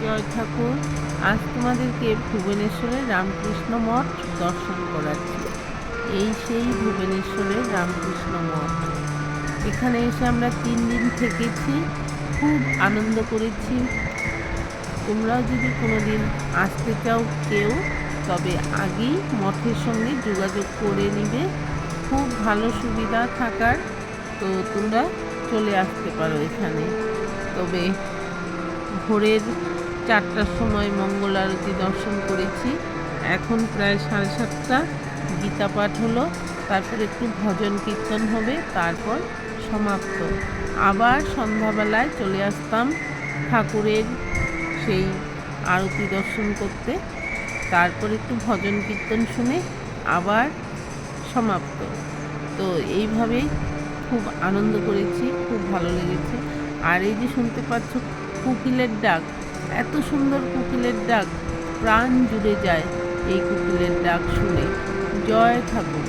জয় ঠাকুর। আজ তোমাদেরকে ভুবনেশ্বরের রামকৃষ্ণ মঠ দর্শন করাচ্ছি। এই সেই ভুবনেশ্বরের রামকৃষ্ণ মঠ। এখানে এসে আমরা 3 দিন থেকেছি, খুব আনন্দ করেছি। তোমরাও যদি কোনো দিন আসতে চাও কেউ, তবে আগেই মঠের সঙ্গে যোগাযোগ করে নিবে। খুব ভালো সুবিধা থাকার, তো তোমরা চলে আসতে পারো এখানে। তবে ভোরের 4টার সময় মঙ্গল আরতি দর্শন করেছি। এখন প্রায় 7:30, গীতা পাঠ হলো, তারপর একটু ভজন কীর্তন হবে, তারপর সমাপ্ত। আবার সন্ধ্যাবেলায় চলে আসতাম ঠাকুরের সেই আরতি দর্শন করতে, তারপর একটু ভজন কীর্তন শুনে আবার সমাপ্ত। তো এইভাবেই খুব আনন্দ করেছি, খুব ভালো লেগেছে। আর এই যে শুনতে পাচ্ছ কোকিলের ডাক, এত সুন্দর কোকিলের ডাক, প্রাণ জুড়ে যায় এই কোকিলের ডাক শুনে। জয় ঠাকুর।